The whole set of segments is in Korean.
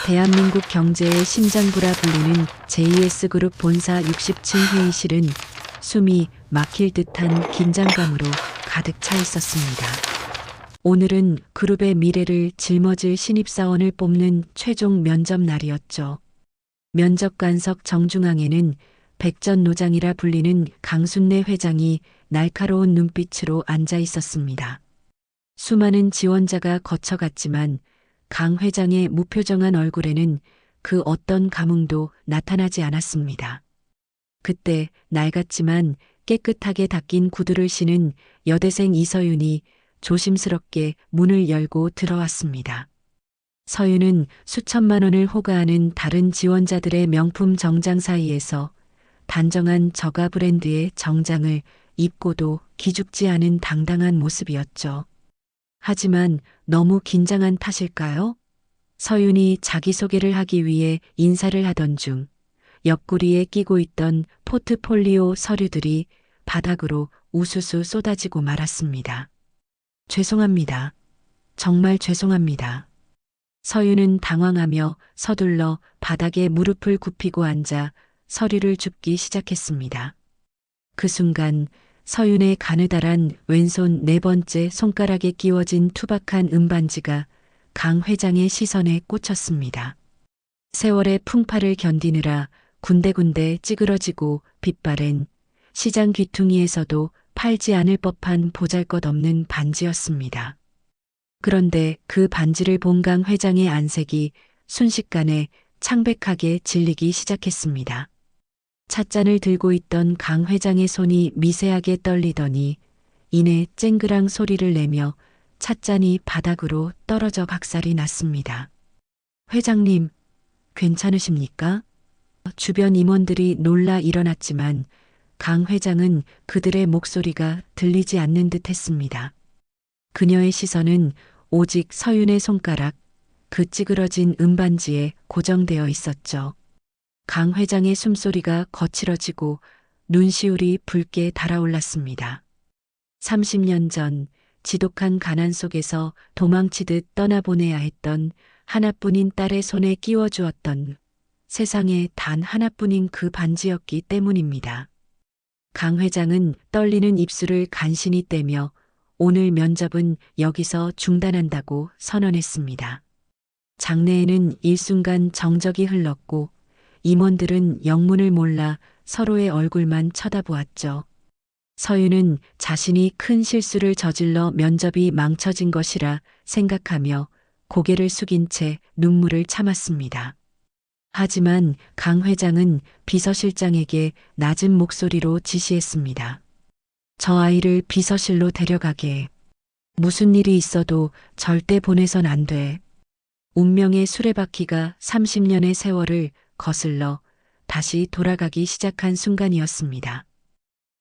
대한민국 경제의 심장부라 불리는 JS그룹 본사 60층 회의실은 숨이 막힐 듯한 긴장감으로 가득 차 있었습니다. 오늘은 그룹의 미래를 짊어질 신입사원을 뽑는 최종 면접 날이었죠. 면접관석 정중앙에는 백전노장이라 불리는 강순례 회장이 날카로운 눈빛으로 앉아 있었습니다. 수많은 지원자가 거쳐갔지만 강 회장의 무표정한 얼굴에는 그 어떤 감흥도 나타나지 않았습니다. 그때 낡았지만 깨끗하게 닦인 구두를 신은 여대생 이서윤이 조심스럽게 문을 열고 들어왔습니다. 서윤은 수천만 원을 호가하는 다른 지원자들의 명품 정장 사이에서 단정한 저가 브랜드의 정장을 입고도 기죽지 않은 당당한 모습이었죠. 하지만 너무 긴장한 탓일까요? 서윤이 자기소개를 하기 위해 인사를 하던 중 옆구리에 끼고 있던 포트폴리오 서류들이 바닥으로 우수수 쏟아지고 말았습니다. 죄송합니다. 정말 죄송합니다. 서윤은 당황하며 서둘러 바닥에 무릎을 굽히고 앉아 서류를 줍기 시작했습니다. 그 순간 서윤의 가느다란 왼손 네 번째 손가락에 끼워진 투박한 은반지가 강 회장의 시선에 꽂혔습니다. 세월의 풍파를 견디느라 군데군데 찌그러지고 빛바랜 시장 귀퉁이에서도 팔지 않을 법한 보잘것없는 반지였습니다. 그런데 그 반지를 본 강 회장의 안색이 순식간에 창백하게 질리기 시작했습니다. 찻잔을 들고 있던 강 회장의 손이 미세하게 떨리더니 이내 쨍그랑 소리를 내며 찻잔이 바닥으로 떨어져 박살이 났습니다. 회장님, 괜찮으십니까? 주변 임원들이 놀라 일어났지만 강 회장은 그들의 목소리가 들리지 않는 듯 했습니다. 그녀의 시선은 오직 서윤의 손가락, 그 찌그러진 은반지에 고정되어 있었죠. 강 회장의 숨소리가 거칠어지고 눈시울이 붉게 달아올랐습니다. 30년 전 지독한 가난 속에서 도망치듯 떠나보내야 했던 하나뿐인 딸의 손에 끼워주었던 세상에 단 하나뿐인 그 반지였기 때문입니다. 강 회장은 떨리는 입술을 간신히 떼며 오늘 면접은 여기서 중단한다고 선언했습니다. 장내에는 일순간 정적이 흘렀고 임원들은 영문을 몰라 서로의 얼굴만 쳐다보았죠. 서윤은 자신이 큰 실수를 저질러 면접이 망쳐진 것이라 생각하며 고개를 숙인 채 눈물을 참았습니다. 하지만 강 회장은 비서실장에게 낮은 목소리로 지시했습니다. 저 아이를 비서실로 데려가게. 무슨 일이 있어도 절대 보내선 안 돼. 운명의 수레바퀴가 30년의 세월을 거슬러 다시 돌아가기 시작한 순간이었습니다.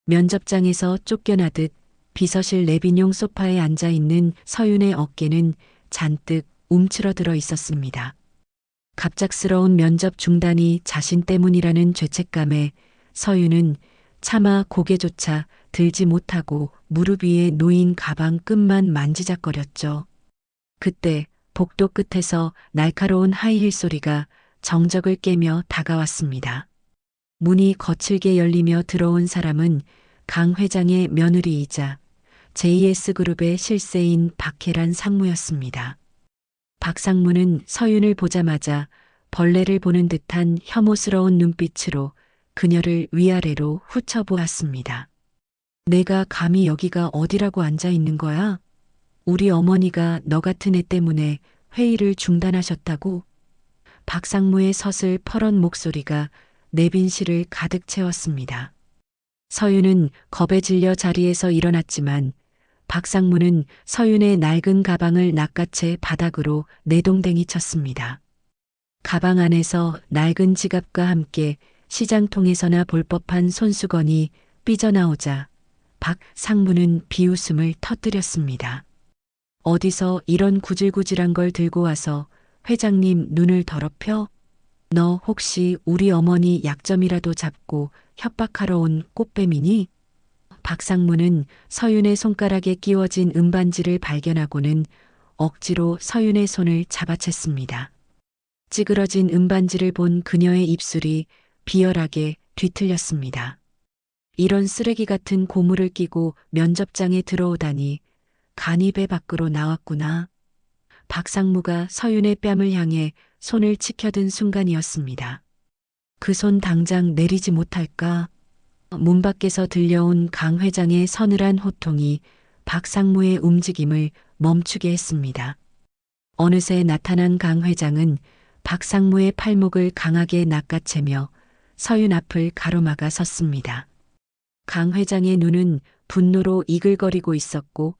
면접장에서 쫓겨나듯 비서실 내빈용 소파에 앉아 있는 서윤의 어깨는 잔뜩 움츠러들어 있었습니다. 갑작스러운 면접 중단이 자신 때문이라는 죄책감에 서윤은 차마 고개조차 들지 못하고 무릎 위에 놓인 가방 끝만 만지작거렸죠. 그때 복도 끝에서 날카로운 하이힐 소리가 정적을 깨며 다가왔습니다. 문이 거칠게 열리며 들어온 사람은 강 회장의 며느리이자 JS그룹의 실세인 박혜란 상무였습니다. 박 상무는 서윤을 보자마자 벌레를 보는 듯한 혐오스러운 눈빛으로 그녀를 위아래로 훑어보았습니다. 내가 감히 여기가 어디라고 앉아 있는 거야? 우리 어머니가 너 같은 애 때문에 회의를 중단하셨다고? 박 상무의 서슬 퍼런 목소리가 내빈실을 가득 채웠습니다. 서윤은 겁에 질려 자리에서 일어났지만 박 상무는 서윤의 낡은 가방을 낚아채 바닥으로 내동댕이 쳤습니다. 가방 안에서 낡은 지갑과 함께 시장통에서나 볼 법한 손수건이 삐져나오자 박 상무는 비웃음을 터뜨렸습니다. 어디서 이런 구질구질한 걸 들고 와서 회장님 눈을 더럽혀? 너 혹시 우리 어머니 약점이라도 잡고 협박하러 온 꽃뱀이니? 박 상무는 서윤의 손가락에 끼워진 은반지를 발견하고는 억지로 서윤의 손을 잡아챘습니다. 찌그러진 은반지를 본 그녀의 입술이 비열하게 뒤틀렸습니다. 이런 쓰레기 같은 고무를 끼고 면접장에 들어오다니 간이 배 밖으로 나왔구나. 박상무가 서윤의 뺨을 향해 손을 치켜든 순간이었습니다. 그 손 당장 내리지 못할까? 문 밖에서 들려온 강 회장의 서늘한 호통이 박상무의 움직임을 멈추게 했습니다. 어느새 나타난 강 회장은 박상무의 팔목을 강하게 낚아채며 서윤 앞을 가로막아 섰습니다. 강 회장의 눈은 분노로 이글거리고 있었고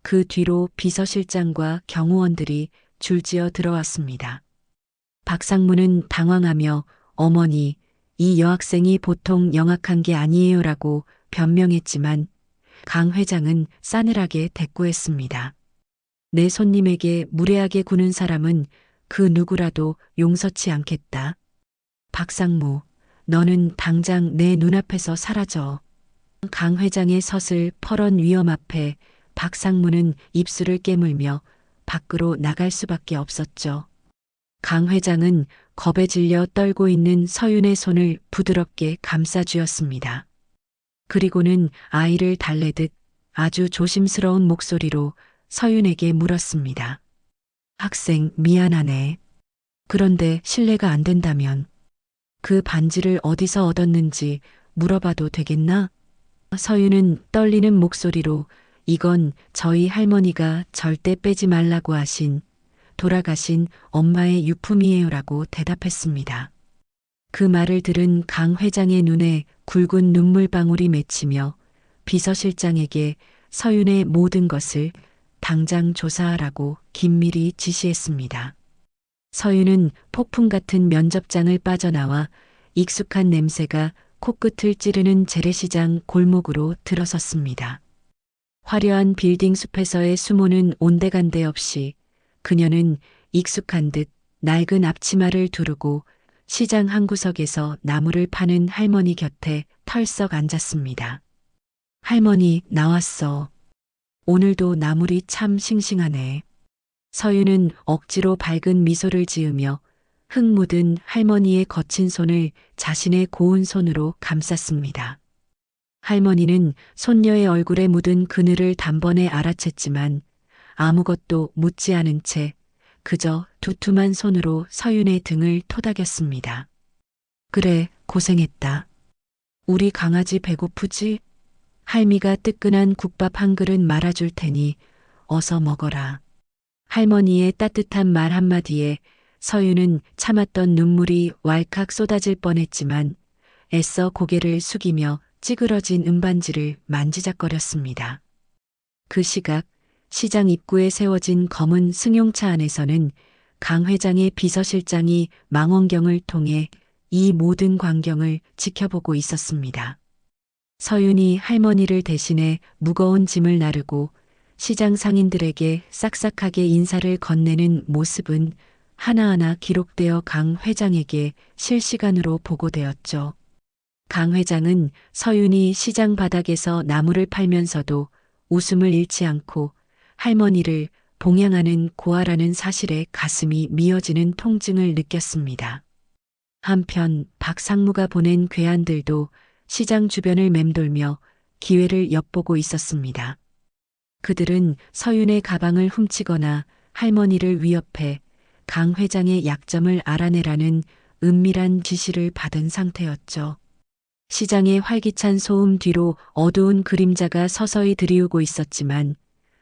그 뒤로 비서실장과 경호원들이 줄지어 들어왔습니다. 박상무는 당황하며 어머니, 이 여학생이 보통 영악한 게 아니에요라고 변명했지만 강 회장은 싸늘하게 대꾸했습니다. 내 손님에게 무례하게 구는 사람은 그 누구라도 용서치 않겠다. 박상무, 너는 당장 내 눈앞에서 사라져. 강 회장의 서슬 퍼런 위험 앞에 박상무는 입술을 깨물며 밖으로 나갈 수밖에 없었죠. 강 회장은 겁에 질려 떨고 있는 서윤의 손을 부드럽게 감싸쥐었습니다. 그리고는 아이를 달래듯 아주 조심스러운 목소리로 서윤에게 물었습니다. 학생, 미안하네. 그런데 실례가 안 된다면 그 반지를 어디서 얻었는지 물어봐도 되겠나? 서윤은 떨리는 목소리로 이건 저희 할머니가 절대 빼지 말라고 하신 돌아가신 엄마의 유품이에요라고 대답했습니다. 그 말을 들은 강 회장의 눈에 굵은 눈물방울이 맺히며 비서실장에게 서윤의 모든 것을 당장 조사하라고 긴밀히 지시했습니다. 서윤은 폭풍 같은 면접장을 빠져나와 익숙한 냄새가 코끝을 찌르는 재래시장 골목으로 들어섰습니다. 화려한 빌딩 숲에서의 수모는 온데간데 없이 그녀는 익숙한 듯 낡은 앞치마를 두르고 시장 한 구석에서 나무를 파는 할머니 곁에 털썩 앉았습니다. 할머니, 나왔어. 오늘도 나물이 참 싱싱하네. 서윤은 억지로 밝은 미소를 지으며 흙 묻은 할머니의 거친 손을 자신의 고운 손으로 감쌌습니다. 할머니는 손녀의 얼굴에 묻은 그늘을 단번에 알아챘지만 아무것도 묻지 않은 채 그저 두툼한 손으로 서윤의 등을 토닥였습니다. 그래, 고생했다. 우리 강아지 배고프지? 할미가 뜨끈한 국밥 한 그릇 말아줄 테니 어서 먹어라. 할머니의 따뜻한 말 한마디에 서윤은 참았던 눈물이 왈칵 쏟아질 뻔했지만 애써 고개를 숙이며 찌그러진 은반지를 만지작거렸습니다. 그 시각 시장 입구에 세워진 검은 승용차 안에서는 강 회장의 비서실장이 망원경을 통해 이 모든 광경을 지켜보고 있었습니다. 서윤이 할머니를 대신해 무거운 짐을 나르고 시장 상인들에게 싹싹하게 인사를 건네는 모습은 하나하나 기록되어 강 회장에게 실시간으로 보고되었죠. 강 회장은 서윤이 시장 바닥에서 나무를 팔면서도 웃음을 잃지 않고 할머니를 봉양하는 고아라는 사실에 가슴이 미어지는 통증을 느꼈습니다. 한편 박상무가 보낸 괴한들도 시장 주변을 맴돌며 기회를 엿보고 있었습니다. 그들은 서윤의 가방을 훔치거나 할머니를 위협해 강 회장의 약점을 알아내라는 은밀한 지시를 받은 상태였죠. 시장의 활기찬 소음 뒤로 어두운 그림자가 서서히 들이우고 있었지만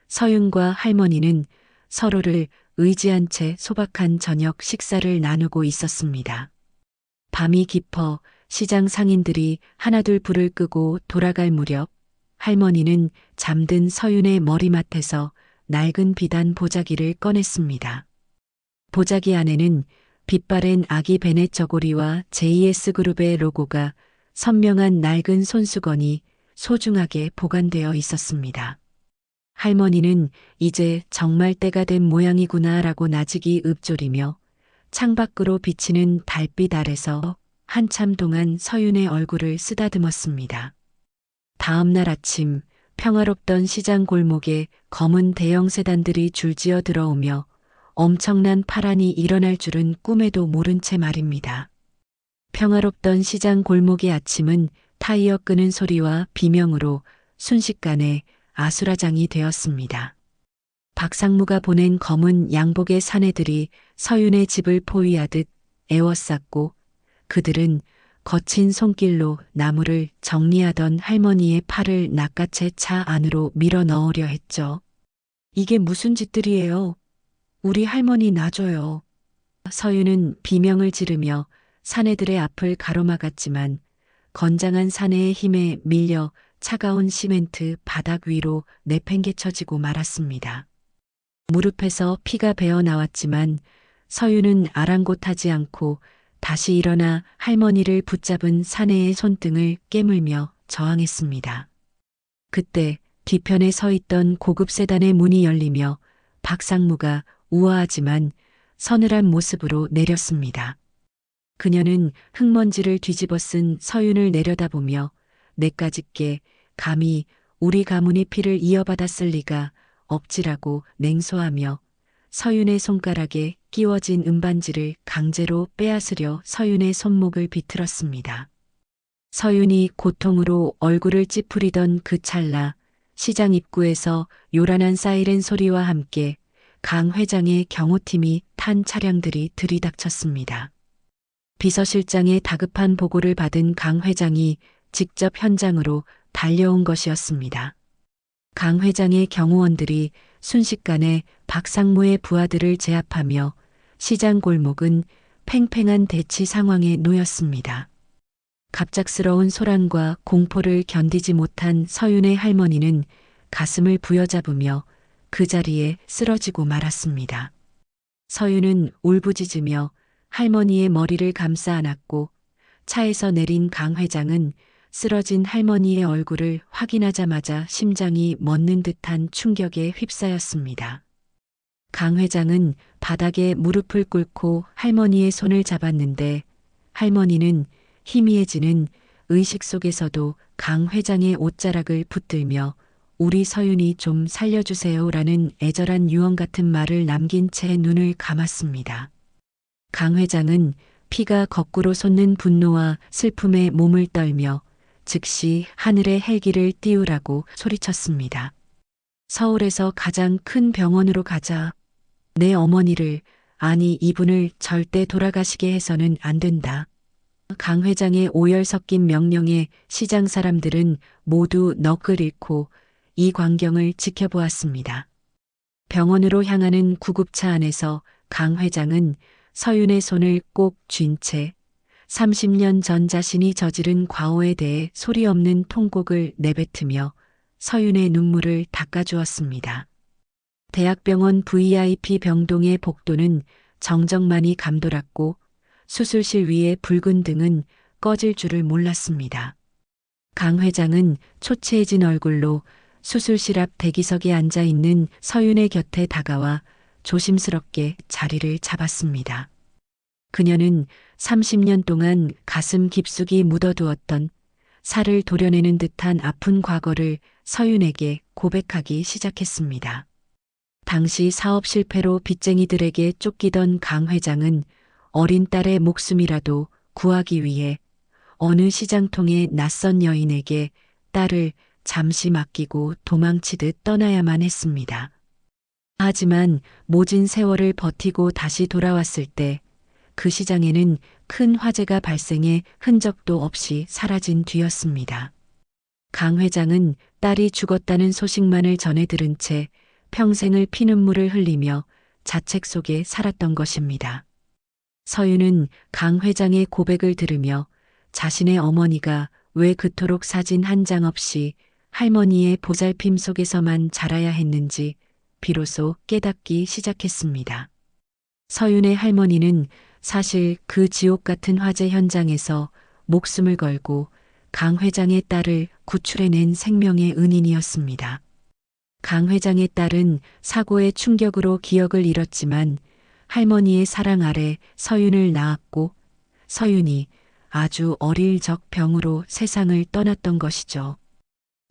서윤과 할머니는 서로를 의지한 채 소박한 저녁 식사를 나누고 있었습니다. 밤이 깊어 시장 상인들이 하나둘 불을 끄고 돌아갈 무렵 할머니는 잠든 서윤의 머리맡에서 낡은 비단 보자기를 꺼냈습니다. 보자기 안에는 빛바랜 아기 베넷 저고리와 JS그룹의 로고가 선명한 낡은 손수건이 소중하게 보관되어 있었습니다. 할머니는 이제 정말 때가 된 모양이구나라고 나직이 읊조리며 창밖으로 비치는 달빛 아래서 한참 동안 서윤의 얼굴을 쓰다듬었습니다. 다음 날 아침 평화롭던 시장 골목에 검은 대형 세단들이 줄지어 들어오며 엄청난 파란이 일어날 줄은 꿈에도 모른 채 말입니다. 평화롭던 시장 골목의 아침은 타이어 끄는 소리와 비명으로 순식간에 아수라장이 되었습니다. 박상무가 보낸 검은 양복의 사내들이 서윤의 집을 포위하듯 에워쌌고 그들은 거친 손길로 나무를 정리하던 할머니의 팔을 낚아채 차 안으로 밀어 넣으려 했죠. 이게 무슨 짓들이에요? 우리 할머니 놔줘요. 서윤은 비명을 지르며 사내들의 앞을 가로막았지만 건장한 사내의 힘에 밀려 차가운 시멘트 바닥 위로 내팽개쳐지고 말았습니다. 무릎에서 피가 배어 나왔지만 서윤은 아랑곳하지 않고 다시 일어나 할머니를 붙잡은 사내의 손등을 깨물며 저항했습니다. 그때 뒤편에 서 있던 고급 세단의 문이 열리며 박상무가 우아하지만 서늘한 모습으로 내렸습니다. 그녀는 흙먼지를 뒤집어 쓴 서윤을 내려다보며 내까짓게 감히 우리 가문의 피를 이어받았을 리가 없지라고 냉소하며 서윤의 손가락에 끼워진 은반지를 강제로 빼앗으려 서윤의 손목을 비틀었습니다. 서윤이 고통으로 얼굴을 찌푸리던 그 찰나 시장 입구에서 요란한 사이렌 소리와 함께 강 회장의 경호팀이 탄 차량들이 들이닥쳤습니다. 비서실장의 다급한 보고를 받은 강 회장이 직접 현장으로 달려온 것이었습니다. 강 회장의 경호원들이 순식간에 박상무의 부하들을 제압하며 시장 골목은 팽팽한 대치 상황에 놓였습니다. 갑작스러운 소란과 공포를 견디지 못한 서윤의 할머니는 가슴을 부여잡으며 그 자리에 쓰러지고 말았습니다. 서윤은 울부짖으며 할머니의 머리를 감싸 안았고 차에서 내린 강 회장은 쓰러진 할머니의 얼굴을 확인하자마자 심장이 멎는 듯한 충격에 휩싸였습니다. 강 회장은 바닥에 무릎을 꿇고 할머니의 손을 잡았는데 할머니는 희미해지는 의식 속에서도 강 회장의 옷자락을 붙들며 우리 서윤이 좀 살려주세요라는 애절한 유언 같은 말을 남긴 채 눈을 감았습니다. 강 회장은 피가 거꾸로 솟는 분노와 슬픔에 몸을 떨며 즉시 하늘의 헬기를 띄우라고 소리쳤습니다. 서울에서 가장 큰 병원으로 가자. 내 어머니를, 아니 이분을 절대 돌아가시게 해서는 안 된다. 강 회장의 오열 섞인 명령에 시장 사람들은 모두 넋을 잃고 이 광경을 지켜보았습니다. 병원으로 향하는 구급차 안에서 강 회장은 서윤의 손을 꼭 쥔 채 30년 전 자신이 저지른 과오에 대해 소리 없는 통곡을 내뱉으며 서윤의 눈물을 닦아주었습니다. 대학병원 VIP 병동의 복도는 정적만이 감돌았고 수술실 위의 붉은 등은 꺼질 줄을 몰랐습니다. 강 회장은 초췌해진 얼굴로 수술실 앞 대기석에 앉아 있는 서윤의 곁에 다가와 조심스럽게 자리를 잡았습니다. 그녀는 30년 동안 가슴 깊숙이 묻어두었던 살을 도려내는 듯한 아픈 과거를 서윤에게 고백하기 시작했습니다. 당시 사업 실패로 빚쟁이들에게 쫓기던 강 회장은 어린 딸의 목숨이라도 구하기 위해 어느 시장통의 낯선 여인에게 딸을 잠시 맡기고 도망치듯 떠나야만 했습니다. 하지만 모진 세월을 버티고 다시 돌아왔을 때 그 시장에는 큰 화재가 발생해 흔적도 없이 사라진 뒤였습니다. 강 회장은 딸이 죽었다는 소식만을 전해 들은 채 평생을 피눈물을 흘리며 자책 속에 살았던 것입니다. 서윤은 강 회장의 고백을 들으며 자신의 어머니가 왜 그토록 사진 한 장 없이 할머니의 보살핌 속에서만 자라야 했는지 비로소 깨닫기 시작했습니다. 서윤의 할머니는 사실 그 지옥 같은 화재 현장에서 목숨을 걸고 강 회장의 딸을 구출해낸 생명의 은인이었습니다. 강 회장의 딸은 사고의 충격으로 기억을 잃었지만 할머니의 사랑 아래 서윤을 낳았고 서윤이 아주 어릴 적 병으로 세상을 떠났던 것이죠.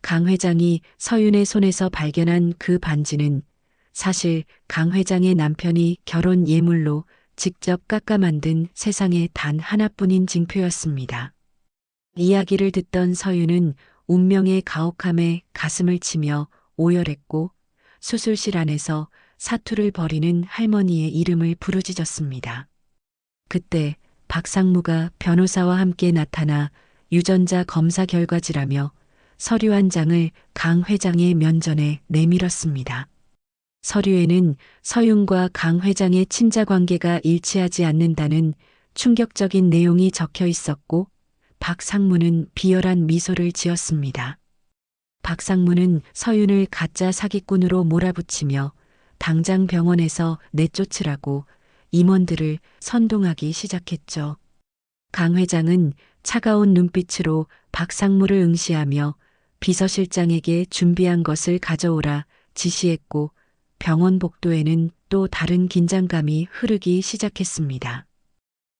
강 회장이 서윤의 손에서 발견한 그 반지는 사실 강 회장의 남편이 결혼 예물로 직접 깎아 만든 세상에 단 하나뿐인 징표였습니다. 이야기를 듣던 서유는 운명의 가혹함에 가슴을 치며 오열했고 수술실 안에서 사투를 벌이는 할머니의 이름을 부르짖었습니다. 그때 박상무가 변호사와 함께 나타나 유전자 검사 결과지라며 서류 한 장을 강 회장의 면전에 내밀었습니다. 서류에는 서윤과 강 회장의 친자 관계가 일치하지 않는다는 충격적인 내용이 적혀 있었고 박상무는 비열한 미소를 지었습니다. 박상무는 서윤을 가짜 사기꾼으로 몰아붙이며 당장 병원에서 내쫓으라고 임원들을 선동하기 시작했죠. 강 회장은 차가운 눈빛으로 박상무를 응시하며 비서실장에게 준비한 것을 가져오라 지시했고 병원 복도에는 또 다른 긴장감이 흐르기 시작했습니다.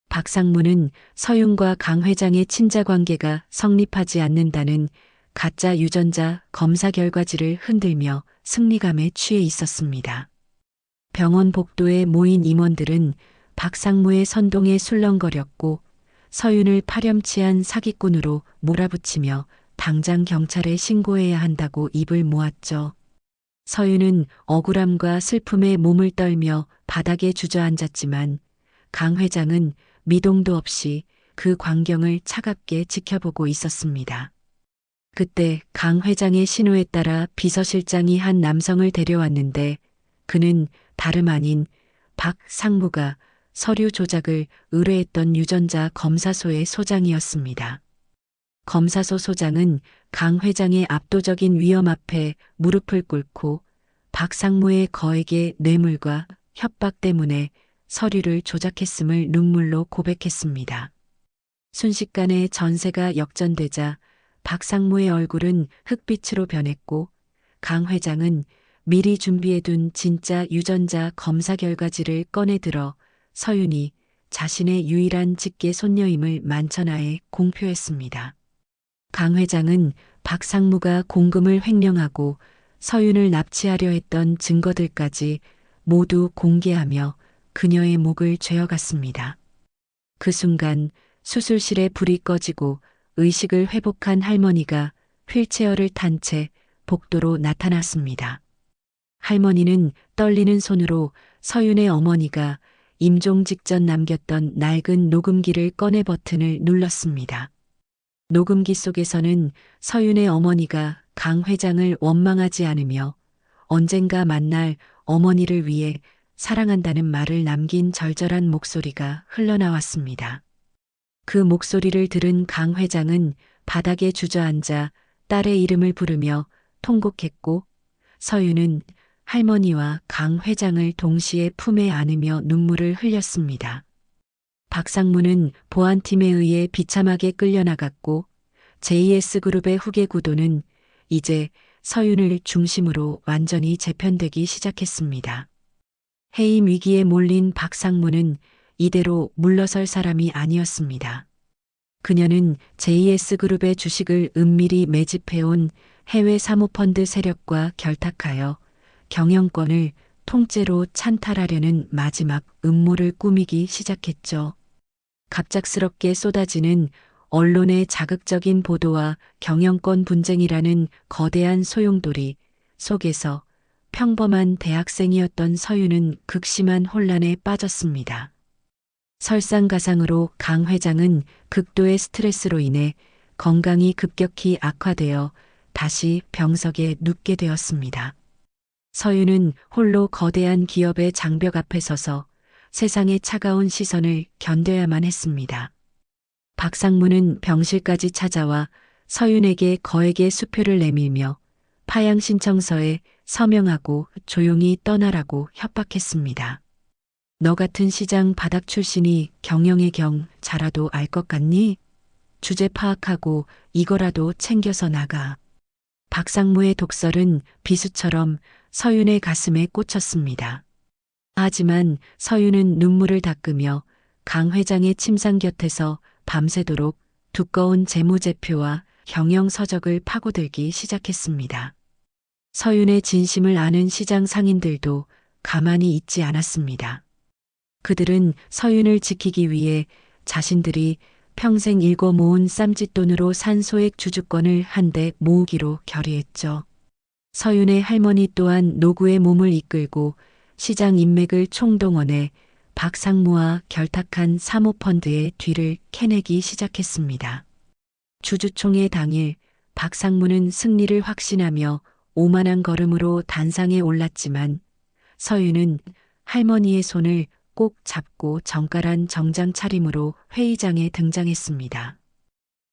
박상무는 서윤과 강 회장의 친자 관계가 성립하지 않는다는 가짜 유전자 검사 결과지를 흔들며 승리감에 취해 있었습니다. 병원 복도에 모인 임원들은 박상무의 선동에 술렁거렸고 서윤을 파렴치한 사기꾼으로 몰아붙이며 당장 경찰에 신고해야 한다고 입을 모았죠. 서윤은 억울함과 슬픔에 몸을 떨며 바닥에 주저앉았지만 강 회장은 미동도 없이 그 광경을 차갑게 지켜보고 있었습니다. 그때 강 회장의 신호에 따라 비서실장이 한 남성을 데려왔는데 그는 다름 아닌 박상무가 서류 조작을 의뢰했던 유전자 검사소의 소장이었습니다. 검사소 소장은 강 회장의 압도적인 위험 앞에 무릎을 꿇고 박상무의 거액의 뇌물과 협박 때문에 서류를 조작했음을 눈물로 고백했습니다. 순식간에 전세가 역전되자 박상무의 얼굴은 흑빛으로 변했고 강 회장은 미리 준비해둔 진짜 유전자 검사 결과지를 꺼내들어 서윤이 자신의 유일한 직계 손녀임을 만천하에 공표했습니다. 강 회장은 박상무가 공금을 횡령하고 서윤을 납치하려 했던 증거들까지 모두 공개하며 그녀의 목을 죄어갔습니다. 그 순간 수술실에 불이 꺼지고 의식을 회복한 할머니가 휠체어를 탄 채 복도로 나타났습니다. 할머니는 떨리는 손으로 서윤의 어머니가 임종 직전 남겼던 낡은 녹음기를 꺼내 버튼을 눌렀습니다. 녹음기 속에서는 서윤의 어머니가 강 회장을 원망하지 않으며 언젠가 만날 어머니를 위해 사랑한다는 말을 남긴 절절한 목소리가 흘러나왔습니다. 그 목소리를 들은 강 회장은 바닥에 주저앉아 딸의 이름을 부르며 통곡했고 서윤은 할머니와 강 회장을 동시에 품에 안으며 눈물을 흘렸습니다. 박상무는 보안팀에 의해 비참하게 끌려나갔고 JS그룹의 후계 구도는 이제 서윤을 중심으로 완전히 재편되기 시작했습니다. 해임 위기에 몰린 박상무는 이대로 물러설 사람이 아니었습니다. 그녀는 JS그룹의 주식을 은밀히 매집해온 해외 사모펀드 세력과 결탁하여 경영권을 통째로 찬탈하려는 마지막 음모를 꾸미기 시작했죠. 갑작스럽게 쏟아지는 언론의 자극적인 보도와 경영권 분쟁이라는 거대한 소용돌이 속에서 평범한 대학생이었던 서윤은 극심한 혼란에 빠졌습니다. 설상가상으로 강 회장은 극도의 스트레스로 인해 건강이 급격히 악화되어 다시 병석에 눕게 되었습니다. 서윤은 홀로 거대한 기업의 장벽 앞에 서서 세상의 차가운 시선을 견뎌야만 했습니다. 박상무는 병실까지 찾아와 서윤에게 거액의 수표를 내밀며 파양 신청서에 서명하고 조용히 떠나라고 협박했습니다. 너 같은 시장 바닥 출신이 경영의 경 자라도 알 것 같니? 주제 파악하고 이거라도 챙겨서 나가. 박상무의 독설은 비수처럼 서윤의 가슴에 꽂혔습니다. 하지만 서윤은 눈물을 닦으며 강 회장의 침상 곁에서 밤새도록 두꺼운 재무제표와 경영 서적을 파고들기 시작했습니다. 서윤의 진심을 아는 시장 상인들도 가만히 있지 않았습니다. 그들은 서윤을 지키기 위해 자신들이 평생 일궈 모은 쌈짓돈으로 산 소액 주주권을 한데 모으기로 결의했죠. 서윤의 할머니 또한 노구의 몸을 이끌고 시장 인맥을 총동원해 박상무와 결탁한 사모펀드의 뒤를 캐내기 시작했습니다. 주주총회 당일 박상무는 승리를 확신하며 오만한 걸음으로 단상에 올랐지만 서윤은 할머니의 손을 꼭 잡고 정갈한 정장 차림으로 회의장에 등장했습니다.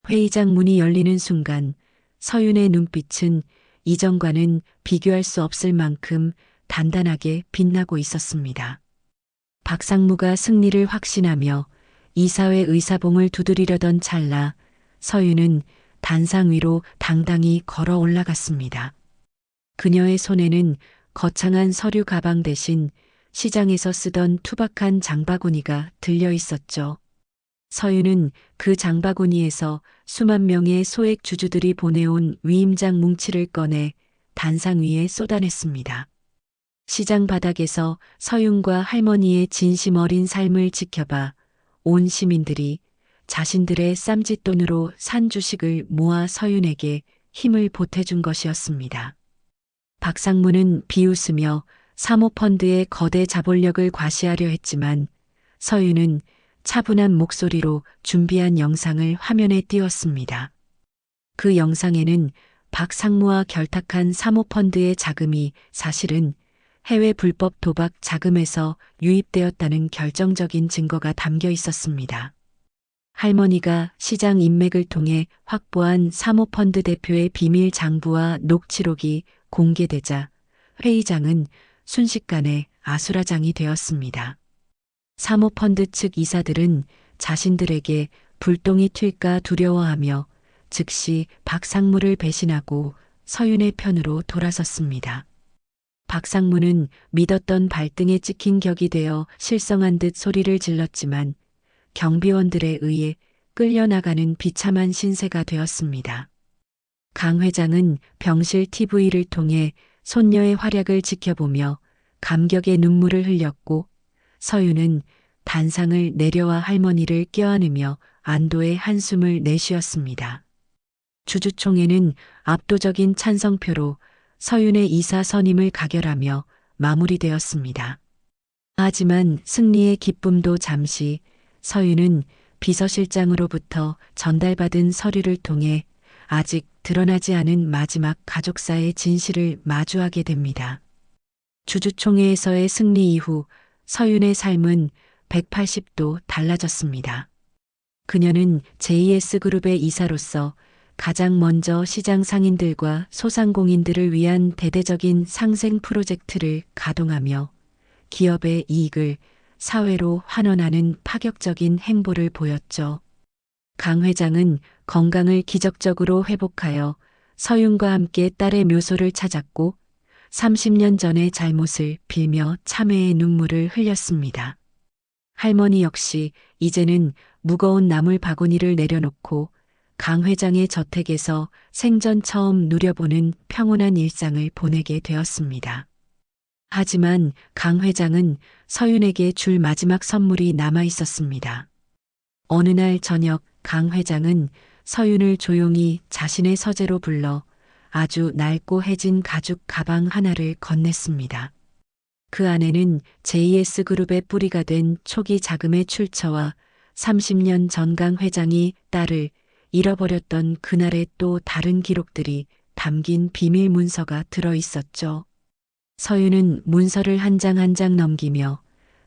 회의장 문이 열리는 순간 서윤의 눈빛은 이전과는 비교할 수 없을 만큼 단단하게 빛나고 있었습니다. 박상무가 승리를 확신하며 이사회 의사봉을 두드리려던 찰나 서윤은 단상 위로 당당히 걸어 올라갔습니다. 그녀의 손에는 거창한 서류 가방 대신 시장에서 쓰던 투박한 장바구니가 들려 있었죠. 서윤은 그 장바구니에서 수만 명의 소액 주주들이 보내온 위임장 뭉치를 꺼내 단상 위에 쏟아냈습니다. 시장 바닥에서 서윤과 할머니의 진심 어린 삶을 지켜봐 온 시민들이 자신들의 쌈짓돈으로 산 주식을 모아 서윤에게 힘을 보태준 것이었습니다. 박상무는 비웃으며 사모펀드의 거대 자본력을 과시하려 했지만 서윤은 차분한 목소리로 준비한 영상을 화면에 띄웠습니다. 그 영상에는 박상무와 결탁한 사모펀드의 자금이 사실은 해외 불법 도박 자금에서 유입되었다는 결정적인 증거가 담겨 있었습니다. 할머니가 시장 인맥을 통해 확보한 사모펀드 대표의 비밀 장부와 녹취록이 공개되자 회의장은 순식간에 아수라장이 되었습니다. 사모펀드 측 이사들은 자신들에게 불똥이 튈까 두려워하며 즉시 박상무를 배신하고 서윤의 편으로 돌아섰습니다. 박상무는 믿었던 발등에 찍힌 격이 되어 실성한 듯 소리를 질렀지만 경비원들에 의해 끌려나가는 비참한 신세가 되었습니다. 강 회장은 병실 TV를 통해 손녀의 활약을 지켜보며 감격의 눈물을 흘렸고 서윤은 단상을 내려와 할머니를 껴안으며 안도의 한숨을 내쉬었습니다. 주주총회는 압도적인 찬성표로 서윤의 이사 선임을 가결하며 마무리되었습니다. 하지만 승리의 기쁨도 잠시 서윤은 비서실장으로부터 전달받은 서류를 통해 아직 드러나지 않은 마지막 가족사의 진실을 마주하게 됩니다. 주주총회에서의 승리 이후 서윤의 삶은 180도 달라졌습니다. 그녀는 JS그룹의 이사로서 가장 먼저 시장 상인들과 소상공인들을 위한 대대적인 상생 프로젝트를 가동하며 기업의 이익을 사회로 환원하는 파격적인 행보를 보였죠. 강 회장은 건강을 기적적으로 회복하여 서윤과 함께 딸의 묘소를 찾았고 30년 전의 잘못을 빌며 참회의 눈물을 흘렸습니다. 할머니 역시 이제는 무거운 나물 바구니를 내려놓고 강 회장의 저택에서 생전 처음 누려보는 평온한 일상을 보내게 되었습니다. 하지만 강 회장은 서윤에게 줄 마지막 선물이 남아 있었습니다. 어느 날 저녁 강 회장은 서윤을 조용히 자신의 서재로 불러 아주 낡고 해진 가죽 가방 하나를 건넸습니다. 그 안에는 JS그룹의 뿌리가 된 초기 자금의 출처와 30년 전 강 회장이 딸을 잃어버렸던 그날의 또 다른 기록들이 담긴 비밀 문서가 들어 있었죠. 서윤은 문서를 한 장 한 장 넘기며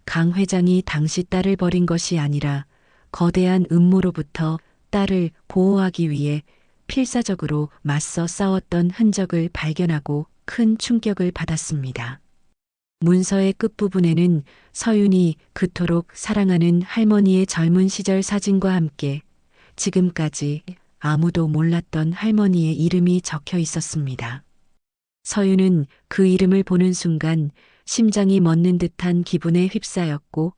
강 회장이 당시 딸을 버린 것이 아니라 거대한 음모로부터 딸을 보호하기 위해 필사적으로 맞서 싸웠던 흔적을 발견하고 큰 충격을 받았습니다. 문서의 끝부분에는 서윤이 그토록 사랑하는 할머니의 젊은 시절 사진과 함께 지금까지 아무도 몰랐던 할머니의 이름이 적혀 있었습니다. 서윤은 그 이름을 보는 순간 심장이 멎는 듯한 기분에 휩싸였고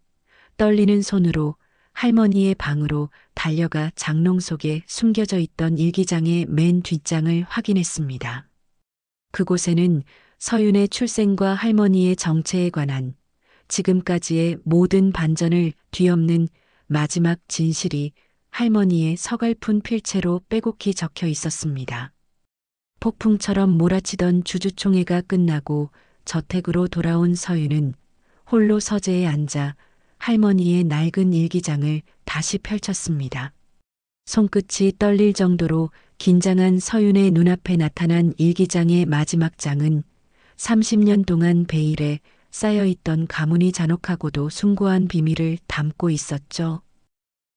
떨리는 손으로 할머니의 방으로 달려가 장롱 속에 숨겨져 있던 일기장의 맨 뒷장을 확인했습니다. 그곳에는 서윤의 출생과 할머니의 정체에 관한 지금까지의 모든 반전을 뒤엎는 마지막 진실이 할머니의 서글픈 필체로 빼곡히 적혀 있었습니다. 폭풍처럼 몰아치던 주주총회가 끝나고 저택으로 돌아온 서윤은 홀로 서재에 앉아 할머니의 낡은 일기장을 다시 펼쳤습니다. 손끝이 떨릴 정도로 긴장한 서윤의 눈앞에 나타난 일기장의 마지막 장은 30년 동안 베일에 쌓여있던 가문이 잔혹하고도 숭고한 비밀을 담고 있었죠.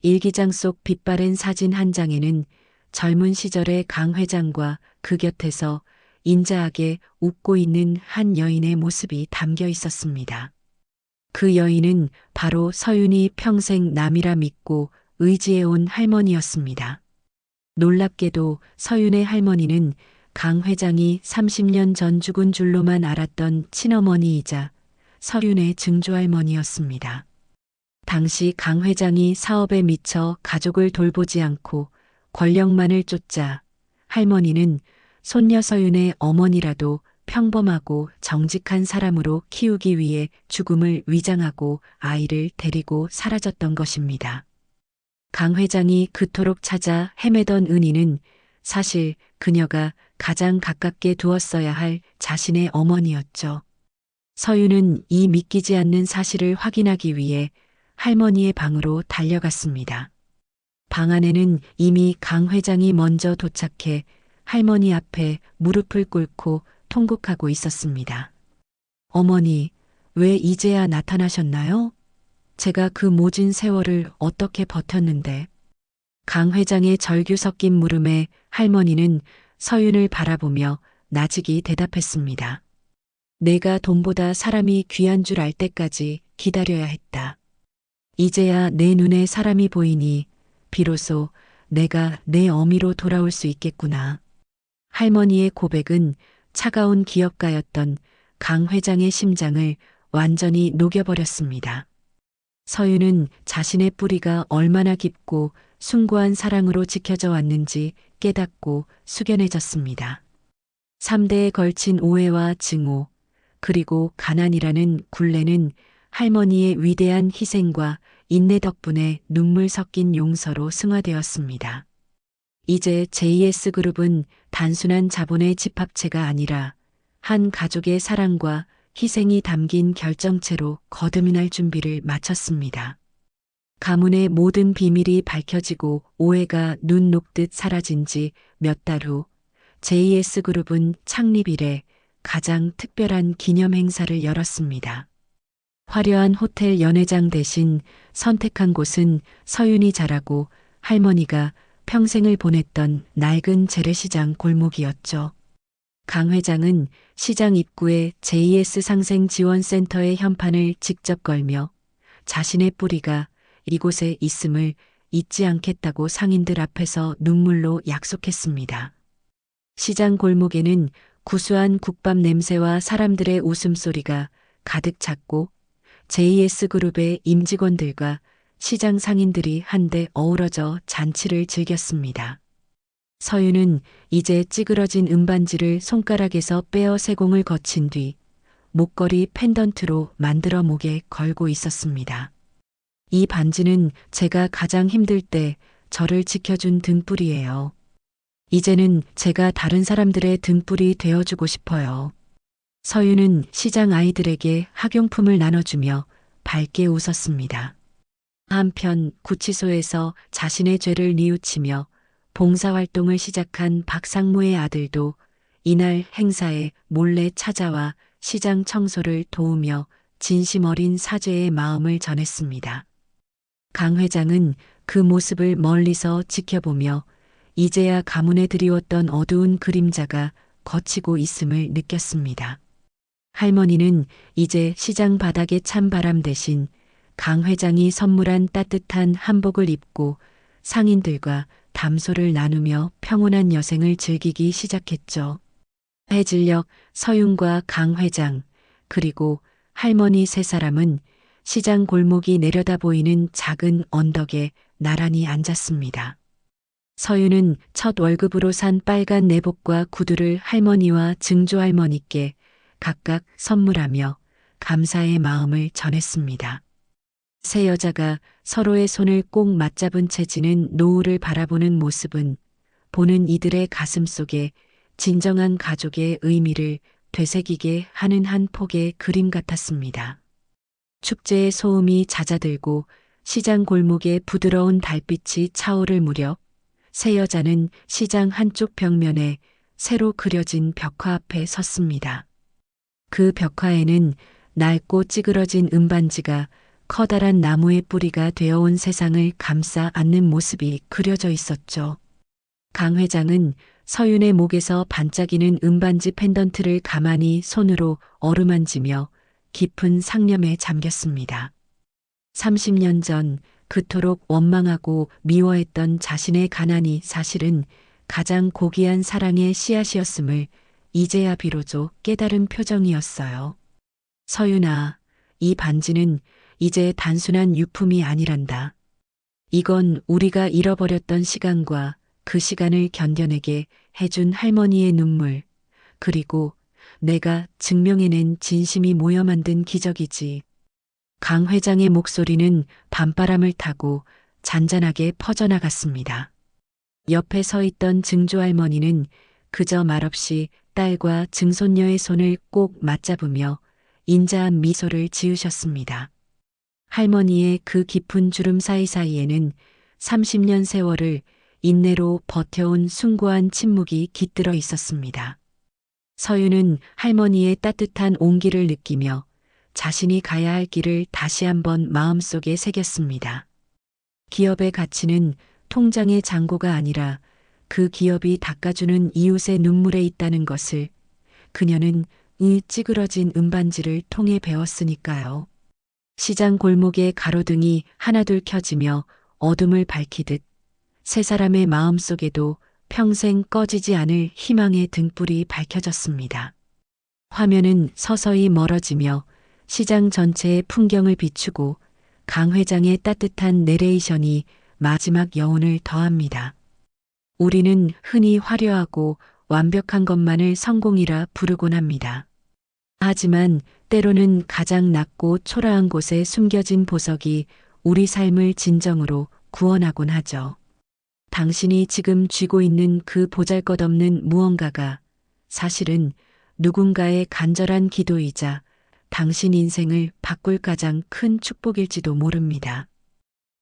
일기장 속 빛바랜 사진 한 장에는 젊은 시절의 강 회장과 그 곁에서 인자하게 웃고 있는 한 여인의 모습이 담겨 있었습니다. 그 여인은 바로 서윤이 평생 남이라 믿고 의지해온 할머니였습니다. 놀랍게도 서윤의 할머니는 강 회장이 30년 전 죽은 줄로만 알았던 친어머니이자 서윤의 증조할머니였습니다. 당시 강 회장이 사업에 미쳐 가족을 돌보지 않고 권력만을 쫓자 할머니는 손녀 서윤의 어머니라도 평범하고 정직한 사람으로 키우기 위해 죽음을 위장하고 아이를 데리고 사라졌던 것입니다. 강 회장이 그토록 찾아 헤매던 은희는 사실 그녀가 가장 가깝게 두었어야 할 자신의 어머니였죠. 서윤은 이 믿기지 않는 사실을 확인하기 위해 할머니의 방으로 달려갔습니다. 방 안에는 이미 강 회장이 먼저 도착해 할머니 앞에 무릎을 꿇고 통곡하고 있었습니다. 어머니, 왜 이제야 나타나셨나요? 제가 그 모진 세월을 어떻게 버텼는데. 강 회장의 절규 섞인 물음에 할머니는 서윤을 바라보며 나직이 대답했습니다. 내가 돈보다 사람이 귀한 줄 알 때까지 기다려야 했다. 이제야 내 눈에 사람이 보이니 비로소 내가 내 어미로 돌아올 수 있겠구나. 할머니의 고백은 차가운 기업가였던 강 회장의 심장을 완전히 녹여버렸습니다. 서윤은 자신의 뿌리가 얼마나 깊고 숭고한 사랑으로 지켜져 왔는지 깨닫고 숙연해졌습니다. 3대에 걸친 오해와 증오, 그리고 가난이라는 굴레는 할머니의 위대한 희생과 인내 덕분에 눈물 섞인 용서로 승화되었습니다. 이제 JS그룹은 단순한 자본의 집합체가 아니라 한 가족의 사랑과 희생이 담긴 결정체로 거듭날 준비를 마쳤습니다. 가문의 모든 비밀이 밝혀지고 오해가 눈 녹듯 사라진 지 몇 달 후 JS그룹은 창립 이래 가장 특별한 기념 행사를 열었습니다. 화려한 호텔 연회장 대신 선택한 곳은 서윤이 자라고 할머니가 평생을 보냈던 낡은 재래시장 골목이었죠. 강 회장은 시장 입구에 JS 상생지원센터의 현판을 직접 걸며 자신의 뿌리가 이곳에 있음을 잊지 않겠다고 상인들 앞에서 눈물로 약속했습니다. 시장 골목에는 구수한 국밥 냄새와 사람들의 웃음소리가 가득 찼고 JS그룹의 임직원들과 시장 상인들이 한데 어우러져 잔치를 즐겼습니다. 서윤은 이제 찌그러진 은반지를 손가락에서 빼어 세공을 거친 뒤 목걸이 펜던트로 만들어 목에 걸고 있었습니다. 이 반지는 제가 가장 힘들 때 저를 지켜준 등불이에요. 이제는 제가 다른 사람들의 등불이 되어주고 싶어요. 서윤은 시장 아이들에게 학용품을 나눠주며 밝게 웃었습니다. 한편 구치소에서 자신의 죄를 뉘우치며 봉사활동을 시작한 박상무의 아들도 이날 행사에 몰래 찾아와 시장 청소를 도우며 진심 어린 사죄의 마음을 전했습니다. 강 회장은 그 모습을 멀리서 지켜보며 이제야 가문에 드리웠던 어두운 그림자가 걷히고 있음을 느꼈습니다. 할머니는 이제 시장 바닥의 찬바람 대신 강 회장이 선물한 따뜻한 한복을 입고 상인들과 담소를 나누며 평온한 여생을 즐기기 시작했죠. 해질녘 서윤과 강 회장 그리고 할머니 세 사람은 시장 골목이 내려다 보이는 작은 언덕에 나란히 앉았습니다. 서유는 첫 월급으로 산 빨간 내복과 구두를 할머니와 증조할머니께 각각 선물하며 감사의 마음을 전했습니다. 세 여자가 서로의 손을 꼭 맞잡은 채 지는 노을을 바라보는 모습은 보는 이들의 가슴 속에 진정한 가족의 의미를 되새기게 하는 한 폭의 그림 같았습니다. 축제의 소음이 잦아들고 시장 골목에 부드러운 달빛이 차오를 무렵 세 여자는 시장 한쪽 벽면에 새로 그려진 벽화 앞에 섰습니다. 그 벽화에는 낡고 찌그러진 은반지가 커다란 나무의 뿌리가 되어온 세상을 감싸 안는 모습이 그려져 있었죠. 강 회장은 서윤의 목에서 반짝이는 은반지 펜던트를 가만히 손으로 어루만지며 깊은 상념에 잠겼습니다. 30년 전 그토록 원망하고 미워했던 자신의 가난이 사실은 가장 고귀한 사랑의 씨앗이었음을 이제야 비로소 깨달은 표정이었어요. 서윤아, 이 반지는 이제 단순한 유품이 아니란다. 이건 우리가 잃어버렸던 시간과 그 시간을 견뎌내게 해준 할머니의 눈물, 그리고 내가 증명해낸 진심이 모여 만든 기적이지. 강 회장의 목소리는 밤바람을 타고 잔잔하게 퍼져나갔습니다. 옆에 서 있던 증조할머니는 그저 말없이 딸과 증손녀의 손을 꼭 맞잡으며 인자한 미소를 지으셨습니다. 할머니의 그 깊은 주름 사이사이에는 30년 세월을 인내로 버텨온 숭고한 침묵이 깃들어 있었습니다. 서유는 할머니의 따뜻한 온기를 느끼며 자신이 가야 할 길을 다시 한번 마음속에 새겼습니다. 기업의 가치는 통장의 잔고가 아니라 그 기업이 닦아주는 이웃의 눈물에 있다는 것을 그녀는 이 찌그러진 은반지를 통해 배웠으니까요. 시장 골목의 가로등이 하나둘 켜지며 어둠을 밝히듯 세 사람의 마음속에도 평생 꺼지지 않을 희망의 등불이 밝혀졌습니다. 화면은 서서히 멀어지며 시장 전체의 풍경을 비추고 강 회장의 따뜻한 내레이션이 마지막 여운을 더합니다. 우리는 흔히 화려하고 완벽한 것만을 성공이라 부르곤 합니다. 하지만 때로는 가장 낮고 초라한 곳에 숨겨진 보석이 우리 삶을 진정으로 구원하곤 하죠. 당신이 지금 쥐고 있는 그 보잘것없는 무언가가 사실은 누군가의 간절한 기도이자 당신 인생을 바꿀 가장 큰 축복일지도 모릅니다.